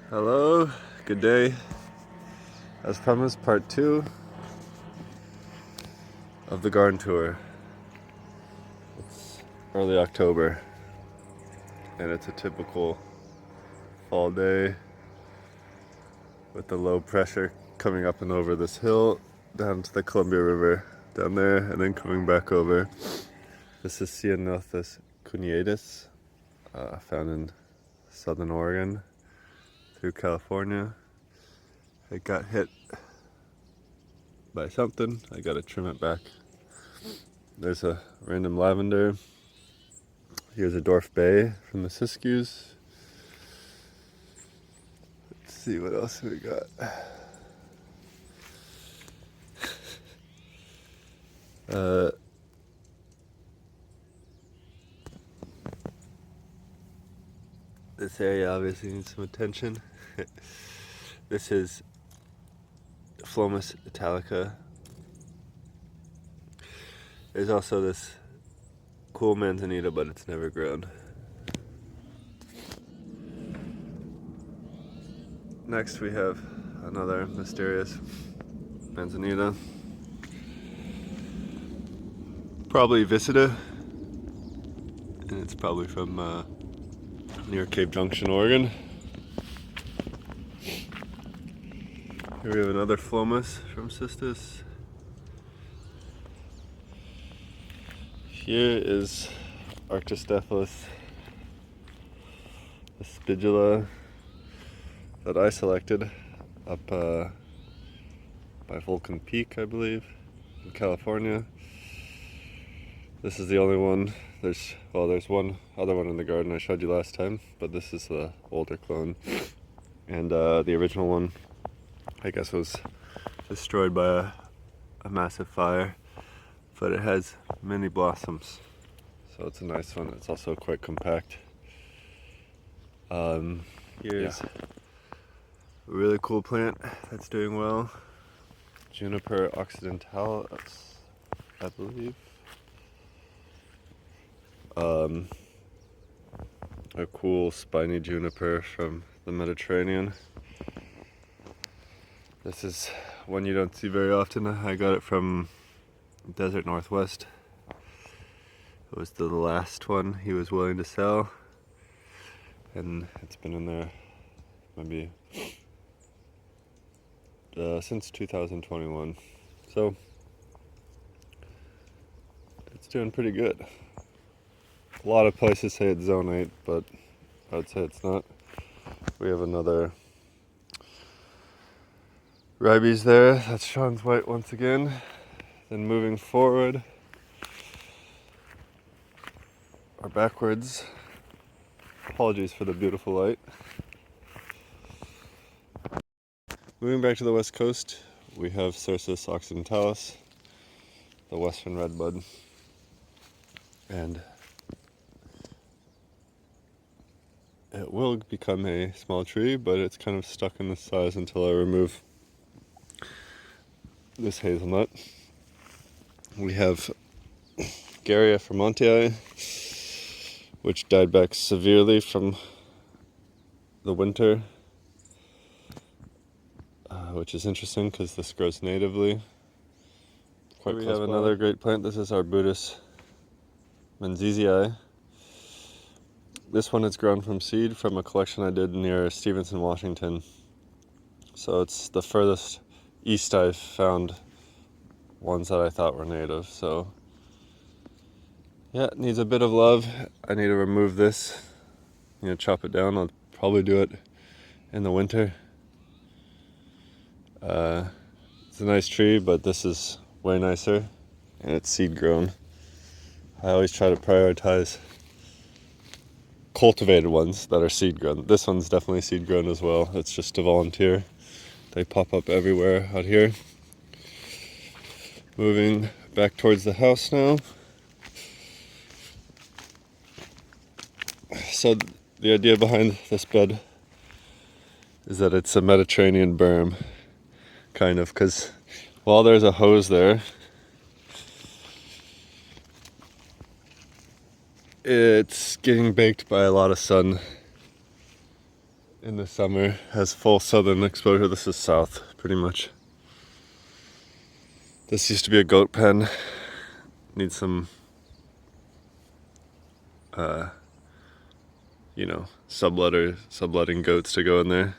Hello, good day. As promised, part 2 of the garden tour. It's early October and it's a typical fall day with the low pressure coming up and over this hill down to the Columbia River down there and then coming back over. This is Manzanitas cuneatus, found in southern Oregon through California. It got hit by something. I gotta trim it back. There's a random lavender. Here's a dwarf bay from the Siskiyous. Let's see what else we got. This area obviously needs some attention. This is Phlomis italica. There's also this cool Manzanita, but it's never grown. Next we have another mysterious Manzanita. Probably Visita, and it's probably from near Cape Junction, Oregon. Here we have another Phlomis from Cistus. Here is Arctostaphylos, the spidula that I selected up by Vulcan Peak, I believe, in California. This is the only one. There's one other one in the garden I showed you last time, but this is the older clone. And the original one, I guess, was destroyed by a massive fire, but it has many blossoms, so it's a nice one. It's also quite compact. Here's a really cool plant that's doing well. Juniper occidentalis, I believe. A cool spiny juniper from the Mediterranean. This is one you don't see very often. I got it from Desert Northwest. It was the last one he was willing to sell, and it's been in there maybe since 2021, so it's doing pretty good. A lot of places say it's zonate, but I would say it's not. We have another ribes there. That's Sean's white once again. Then moving forward or backwards. Apologies for the beautiful light. Moving back to the west coast, we have Cercis occidentalis, the western redbud, and it will become a small tree, but it's kind of stuck in this size until I remove this hazelnut. We have Garrya Fremontii, which died back severely from the winter, which is interesting because this grows natively. Here we have another great plant. This is Arbutus Manzanitas. This one is grown from seed from a collection I did near Stevenson, Washington. So it's the furthest east I've found ones that I thought were native. So yeah, it needs a bit of love. I need to remove this, chop it down. I'll probably do it in the winter. It's a nice tree, but this is way nicer, and it's seed grown. I always try to prioritize cultivated ones that are seed grown. This one's definitely seed grown as well. It's just a volunteer. They pop up everywhere out here. Moving back towards the house now. So the idea behind this bed is that it's a Mediterranean berm, kind of, because while there's a hose there, it's getting baked by a lot of sun in the summer has full southern exposure. This is south, pretty much. This used to be a goat pen. Needs some, subletting goats to go in there.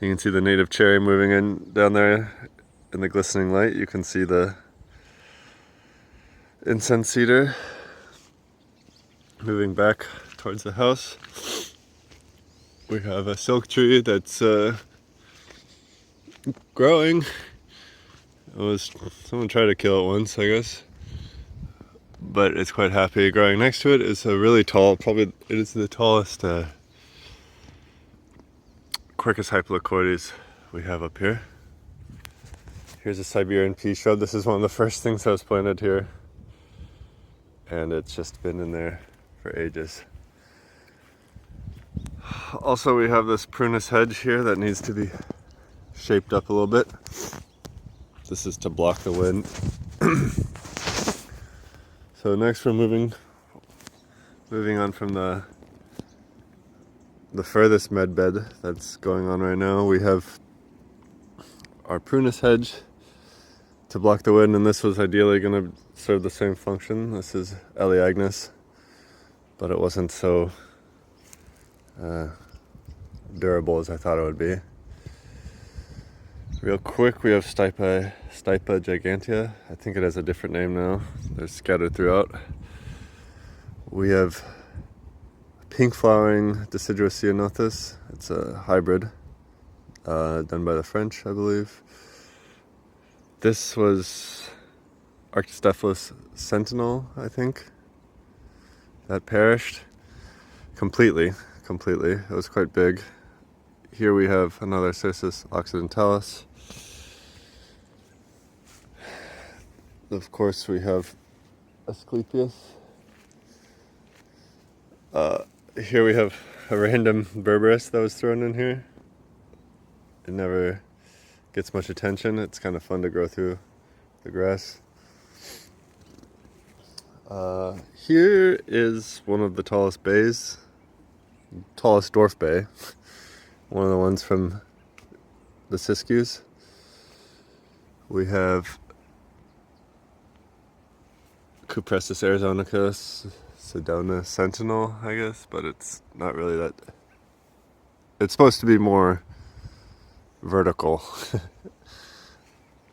You can see the native cherry moving in down there in the glistening light. You can see the incense cedar moving back towards the house. We have a silk tree that's growing. Someone tried to kill it once, I guess, but it's quite happy. Growing next to it is a really tall, probably it is the tallest Quercus hypolochoides we have up here. Here's a Siberian pea shrub. This is one of the first things that was planted here, and it's just been in there for ages. Also, we have this prunus hedge here that needs to be shaped up a little bit. This is to block the wind. So next we're moving on from the furthest med bed that's going on right now. We have our prunus hedge to block the wind, and this was ideally going to serve the same function. This is Elaeagnus, but it wasn't so durable as I thought it would be. Real quick, we have Stipa gigantea. I think it has a different name now. They're scattered throughout. We have pink flowering deciduous ceanothus. It's a hybrid done by the French, I believe. This was Arctostaphylos sentinel, I think. That perished completely. It was quite big. Here we have another Cercis occidentalis. Of course, we have Asclepius. Here we have a random berberis that was thrown in here. It never gets much attention. It's kind of fun to grow through the grass. Here is one of the tallest bays, tallest dwarf bay. One of the ones from the Siskiyous. We have Cupressus arizonicus, Sedona sentinel, I guess, but it's not really that. It's supposed to be more vertical.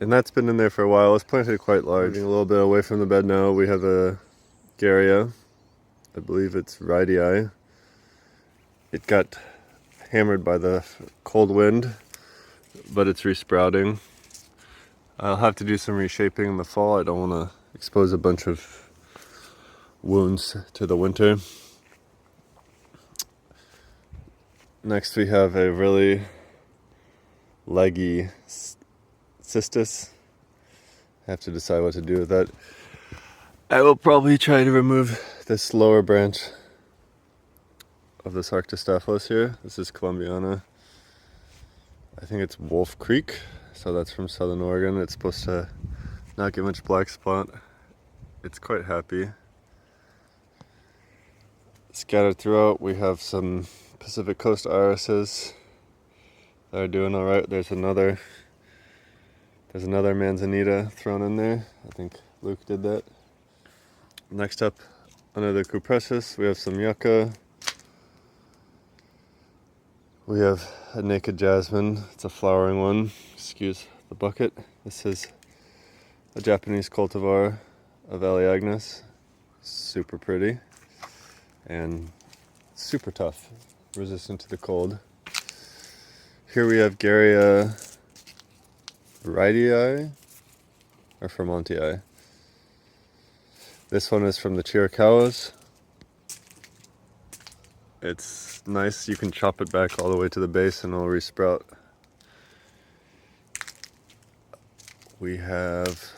And that's been in there for a while. It's planted quite large. Moving a little bit away from the bed now, we have a Garrya. I believe it's Rydii. It got hammered by the cold wind, but it's resprouting. I'll have to do some reshaping in the fall. I don't want to expose a bunch of wounds to the winter. Next we have a really leggy cistus. I have to decide what to do with that. I will probably try to remove this lower branch of this Arctostaphylos here. This is Columbiana. I think it's Wolf Creek, so that's from Southern Oregon. It's supposed to not get much black spot. It's quite happy. Scattered throughout, we have some Pacific Coast irises that are doing all right. There's another Manzanita thrown in there. I think Luke did that. Next up, under the Cupressus, we have some yucca. We have a naked jasmine. It's a flowering one. Excuse the bucket. This is a Japanese cultivar of Elaeagnus. Super pretty and super tough, resistant to the cold. Here we have Garrya Rydii or Vermontii. This one is from the Chiricahuas. It's nice. You can chop it back all the way to the base and it'll resprout. We have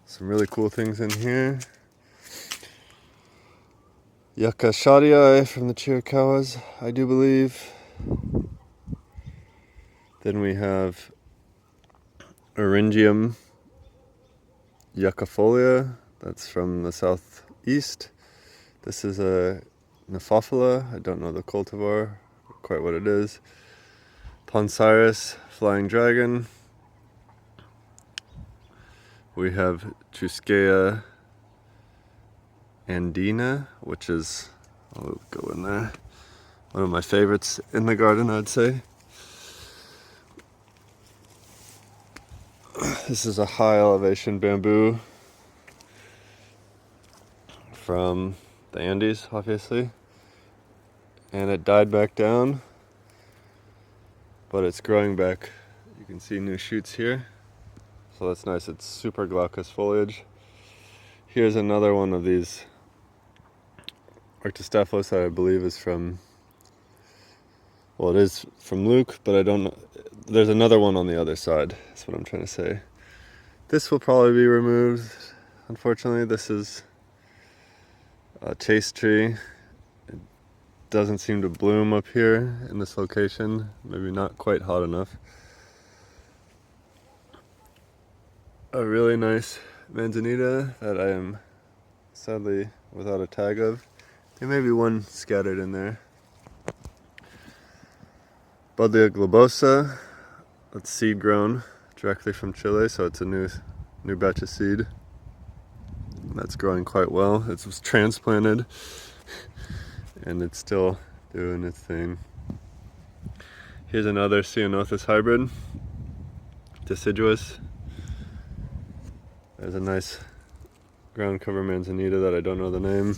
some really cool things in here. Yucca Shadii from the Chiricahuas, I do believe. Then we have Eryngium yuccifolia, that's from the southeast. This is a Nephophila. I don't know the cultivar, quite what it is. Ponsaris, flying dragon. We have Chusquea andina, which is, I'll go in there, one of my favorites in the garden, I'd say. This is a high elevation bamboo from the Andes, obviously, and it died back down, but it's growing back. You can see new shoots here, so that's nice. It's super glaucous foliage. Here's another one of these Arctostaphos that I believe is from, well, it is from Luke, but I don't know. There's another one on the other side. That's what I'm trying to say. This will probably be removed. Unfortunately, this is a chase tree. It doesn't seem to bloom up here in this location. Maybe not quite hot enough. A really nice Manzanita that I am sadly without a tag of. There may be one scattered in there. Buddleia globosa, that's seed grown directly from Chile, so it's a new batch of seed. That's growing quite well. It was transplanted and it's still doing its thing. Here's another Ceanothus hybrid, deciduous. There's a nice ground cover Manzanita that I don't know the name.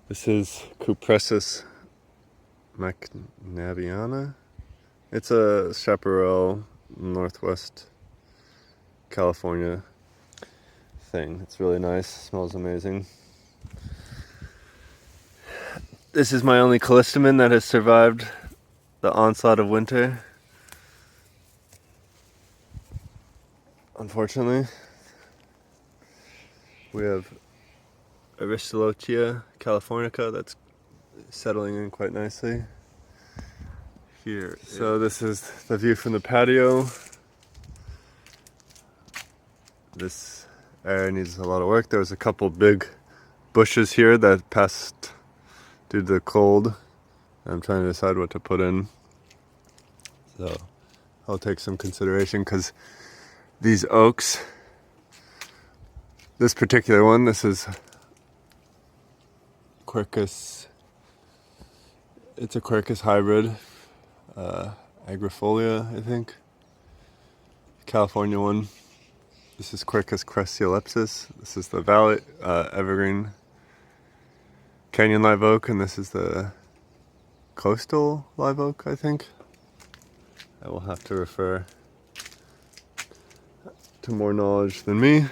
This is Cupressus macnaviana. It's a chaparral, Northwest California thing. It's really nice, smells amazing. This is my only callistemon that has survived the onslaught of winter. Unfortunately, we have Aristolochia californica that's settling in quite nicely. Here. So this is the view from the patio. This area needs a lot of work. There was a couple big bushes here that passed due to the cold. I'm trying to decide what to put in. So I'll take some consideration because these oaks, this particular one, this is Quercus, it's a Quercus hybrid, agrifolia, I think. California one. This is Quercus cressiolepsis. This is the valley evergreen canyon live oak, and this is the coastal live oak, I think. I will have to refer to more knowledge than me.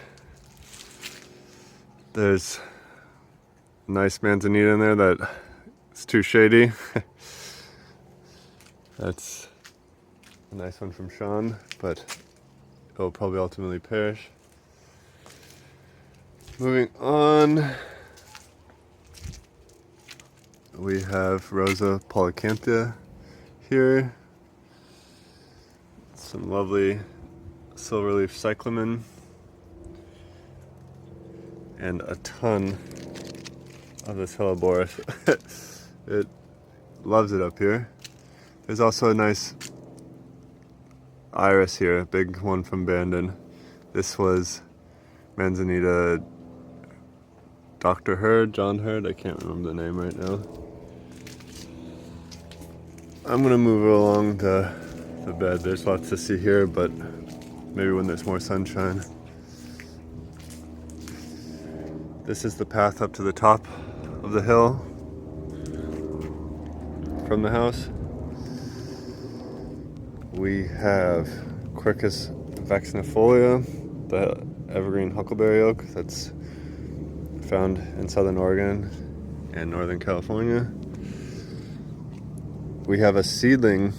There's a nice Manzanita in there that is too shady. That's a nice one from Sean, but it will probably ultimately perish. Moving on, we have Rosa polycanthia here. Some lovely silverleaf cyclamen. And a ton of this Helleborus. It loves it up here. There's also a nice iris here, a big one from Bandon. This was Manzanita Dr. Hurd, John Hurd, I can't remember the name right now. I'm gonna move along the bed. There's lots to see here, but maybe when there's more sunshine. This is the path up to the top of the hill from the house. We have Quercus vaccinifolia, the evergreen huckleberry oak that's found in southern Oregon and northern California. We have a seedling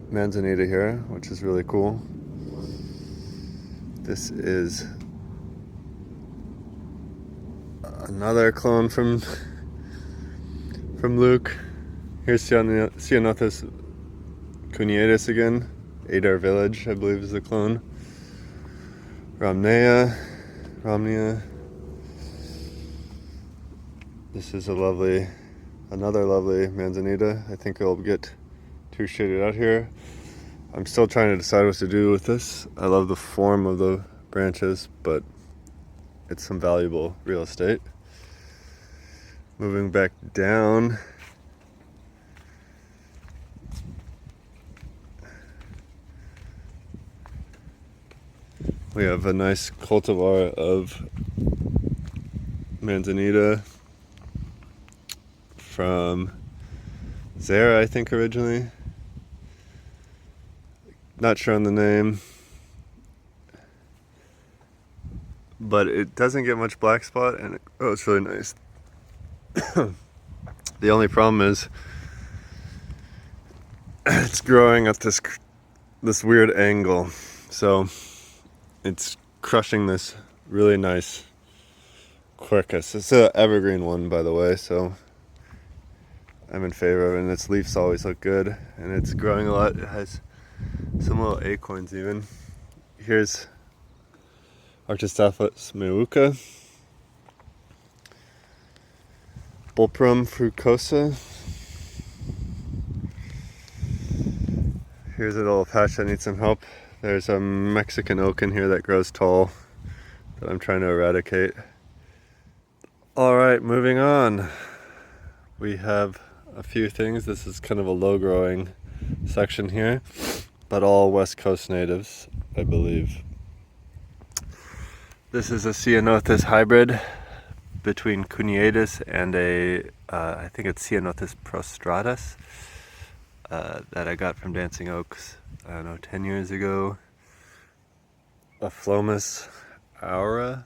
Manzanita here, which is really cool. This is another clone from Luke. Here's Ceanothus cuneatus again. Adar Village, I believe, is the clone. Romnea. This is a lovely another lovely Manzanita. I think it'll get too shaded out here. I'm still trying to decide what to do with this. I love the form of the branches, but it's some valuable real estate. Moving back down, we have a nice cultivar of Manzanita from Zara, I think, originally. Not sure on the name, but it doesn't get much black spot, and it's really nice. The only problem is it's growing at this weird angle, so it's crushing this really nice quercus. It's an evergreen one, by the way, so I'm in favor of it, and its leaves always look good, and it's growing a lot. It has some little acorns even. Here's Archistaphylus meuca, Bullprum frucosa. Here's a little patch that needs some help. There's a Mexican oak in here that grows tall that I'm trying to eradicate. Alright, moving on. We have a few things. This is kind of a low growing section here, but all West Coast natives, I believe. This is a Ceanothus hybrid between Cuneatus and I think it's Ceanothus prostratus, that I got from Dancing Oaks, I don't know, 10 years ago. A Phlomis aura,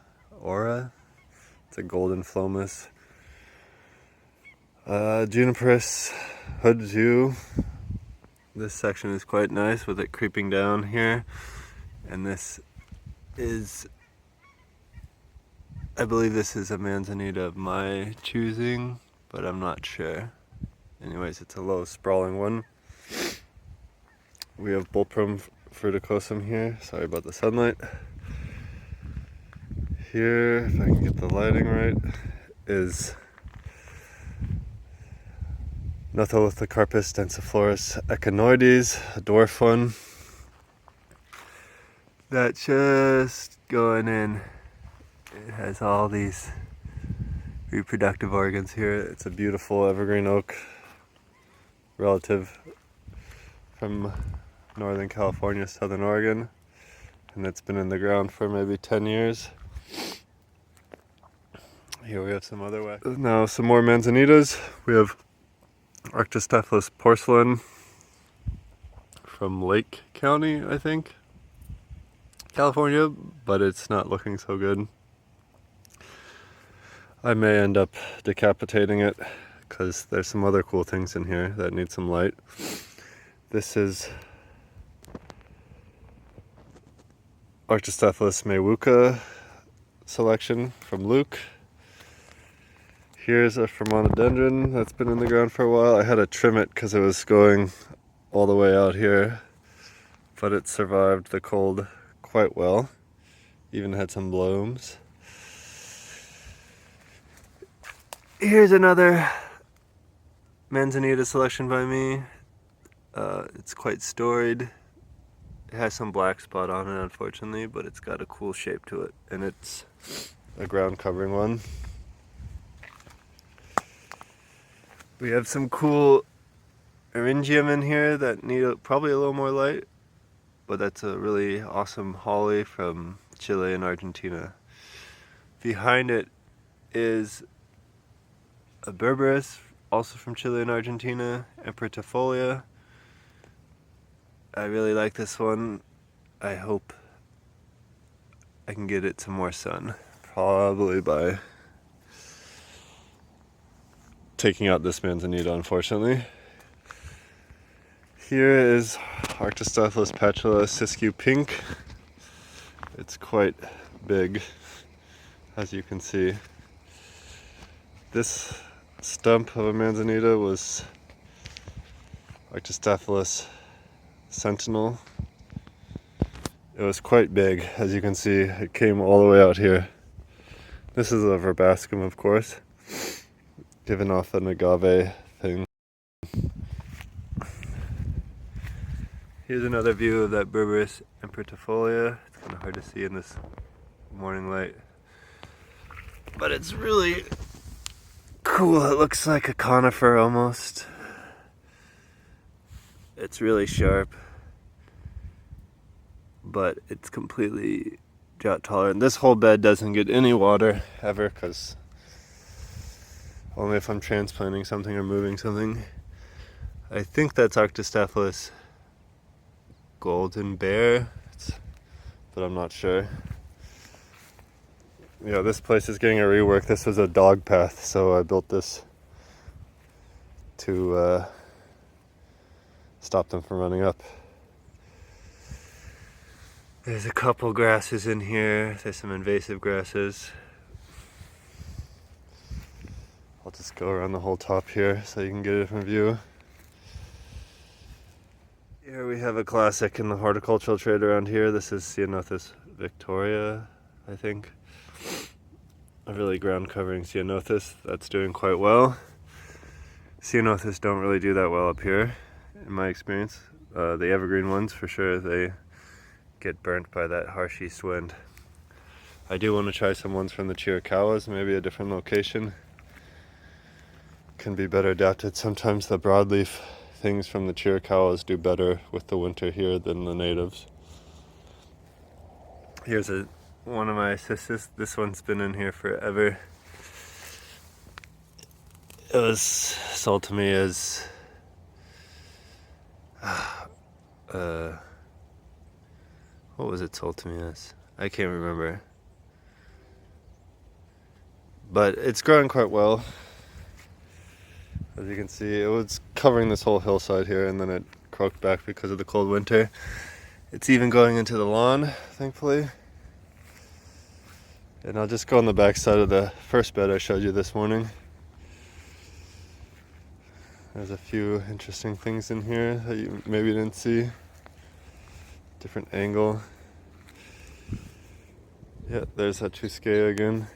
it's a golden Phlomis. Juniperus hoodzu. This section is quite nice with it creeping down here, and this is, I believe this is a Manzanita of my choosing, but I'm not sure. Anyways, it's a low sprawling one. We have Bullprum fruticosum here. Sorry about the sunlight. Here, if I can get the lighting right, is Notholithocarpus densiflorus echinoides, a dwarf one. That's just going in. It has all these reproductive organs here. It's a beautiful evergreen oak, relative from Northern California, Southern Oregon, and it's been in the ground for maybe 10 years. Here we have some other now some more Manzanitas. We have Archistaphylus porcelain from Lake County, I think, California, but it's not looking so good. I may end up decapitating it because there's some other cool things in here that need some light. This is Archistaphylus meuca selection from Luke. Here's a Fermonodendron that's been in the ground for a while. I had to trim it because it was going all the way out here, but it survived the cold quite well. Even had some blooms. Here's another Manzanita selection by me. It's quite storied. It has some black spot on it, unfortunately, but it's got a cool shape to it, and it's a ground covering one. We have some cool Eryngium in here that need probably a little more light, but that's a really awesome holly from Chile and Argentina. Behind it is a Berberis, also from Chile and Argentina, Emperitifolia. I really like this one. I hope I can get it some more sun, probably by taking out this Manzanita, unfortunately. Here is Archistaphylus patula Siskiyou pink. It's quite big, as you can see. This stump of a Manzanita was Archistaphylus sentinel. It was quite big, as you can see. It came all the way out here. This is a verbascum, of course. giving off an agave thing. Here's another view of that Berberis impertifolia. It's kind of hard to see in this morning light, but it's really cool. It looks like a conifer almost. It's really sharp, but it's completely drought tolerant. This whole bed doesn't get any water ever, because only if I'm transplanting something or moving something. I think that's Arctostaphylos golden bear, but I'm not sure. Yeah, this place is getting a rework. This was a dog path, so I built this to stop them from running up. There's a couple grasses in here. There's some invasive grasses. I'll just go around the whole top here so you can get a different view. Here we have a classic in the horticultural trade around here. This is Ceanothus victoria, I think. A really ground covering Ceanothus that's doing quite well. Ceanothus don't really do that well up here, in my experience. The evergreen ones, for sure, they get burnt by that harsh east wind. I do want to try some ones from the Chiricahuas, maybe a different location. Can be better adapted. Sometimes the broadleaf things from the Chiricahuas do better with the winter here than the natives. Here's one of my cissus. This one's been in here forever. It was sold to me as what was it sold to me as? I can't remember. But it's growing quite well. As you can see, it was covering this whole hillside here, and then it croaked back because of the cold winter. It's even going into the lawn, thankfully. And I'll just go on the back side of the first bed I showed you this morning. There's a few interesting things in here that you maybe didn't see. Different angle. Yeah, there's that Tusquea again.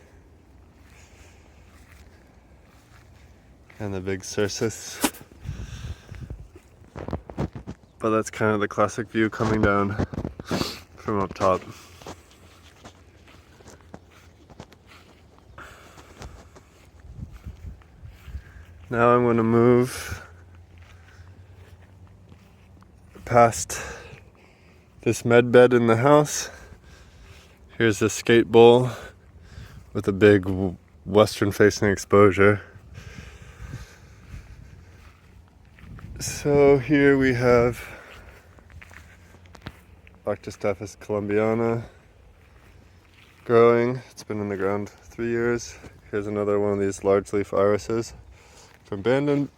And the big Cercis. But that's kind of the classic view coming down from up top. Now I'm going to move past this med bed in the house. Here's a skate bowl with a big western facing exposure. So here we have Arctostaphus columbiana growing. It's been in the ground 3 years. Here's another one of these large leaf irises from Bandon.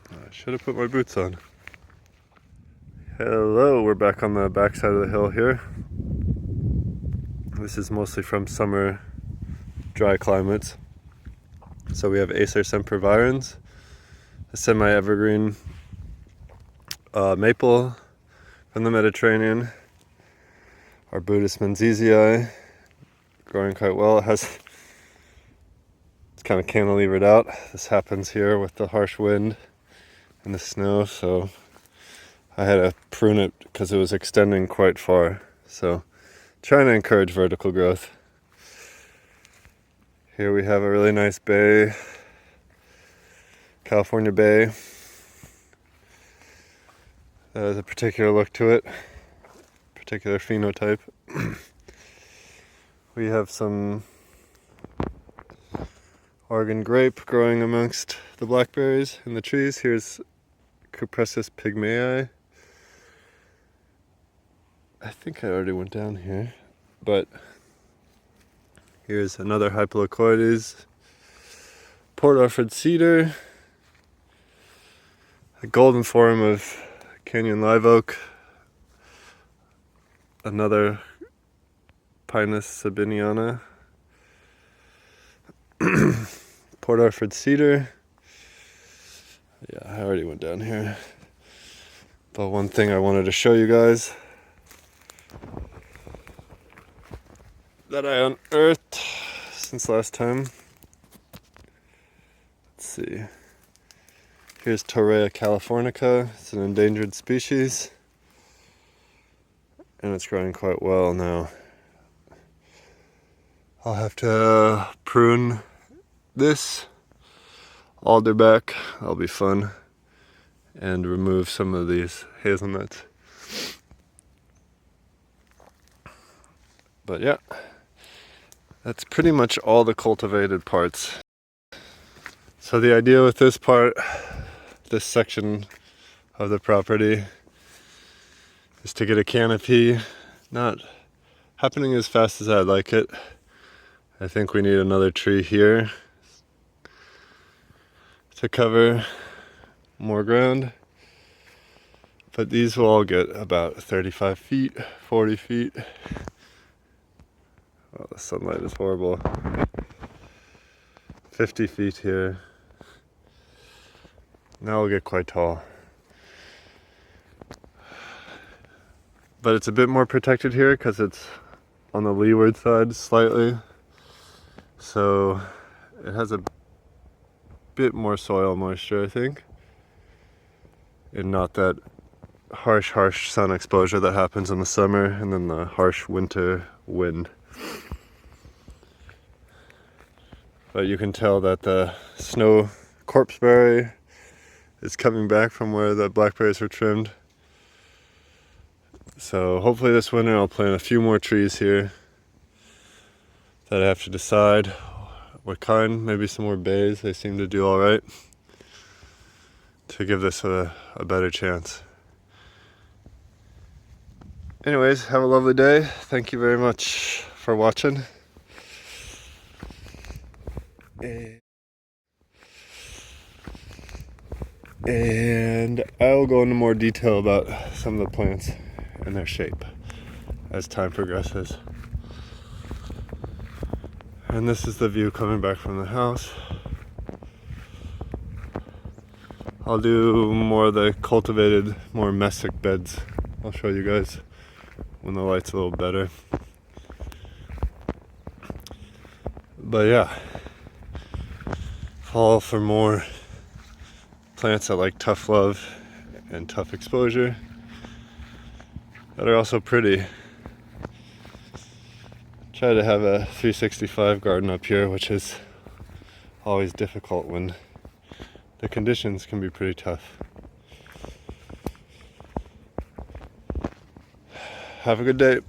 I should have put my boots on. Hello, we're back on the back side of the hill here. This is mostly from summer dry climates. So we have Acer sempervirens, a semi-evergreen maple from the Mediterranean. Arbutus manzanitae, growing quite well. It's kind of cantilevered out. This happens here with the harsh wind and the snow, so I had to prune it because it was extending quite far. So trying to encourage vertical growth. Here we have a really nice bay, California bay. There's a particular look to it, particular phenotype. We have some Oregon grape growing amongst the blackberries in the trees. Here's Cupressus pygmaei. I think I already went down here, but here's another Hypolochoides, Port Orford cedar, a golden form of Canyon live oak, another Pinus sabiniana, Port Orford cedar. Yeah, I already went down here. But one thing I wanted to show you guys that I unearthed since last time Let's see. Here's Torreya californica. It's an endangered species. And it's growing quite well now. I'll have to prune this alder back. That'll be fun. And remove some of these hazelnuts. But yeah, that's pretty much all the cultivated parts. So the idea with this part, this section of the property, is to get a canopy, not happening as fast as I'd like it. I think we need another tree here to cover more ground. But these will all get about 35 feet, 40 feet. Oh, the sunlight is horrible. 50 feet here. Now we'll get quite tall. But it's a bit more protected here because it's on the leeward side slightly. So it has a bit more soil moisture, I think. And not that harsh sun exposure that happens in the summer and then the harsh winter wind. But you can tell that the snow corpseberry is coming back from where the blackberries were trimmed. So hopefully this winter I'll plant a few more trees here that I have to decide what kind. Maybe some more bays, they seem to do alright, to give this a better chance. Anyways, have a lovely day. Thank you very much for watching. And I will go into more detail about some of the plants and their shape as time progresses. And this is the view coming back from the house. I'll do more of the cultivated, more mesic beds. I'll show you guys when the light's a little better. But yeah, fall for more plants that like tough love and tough exposure that are also pretty. Try to have a 365 garden up here, which is always difficult when the conditions can be pretty tough. Have a good day.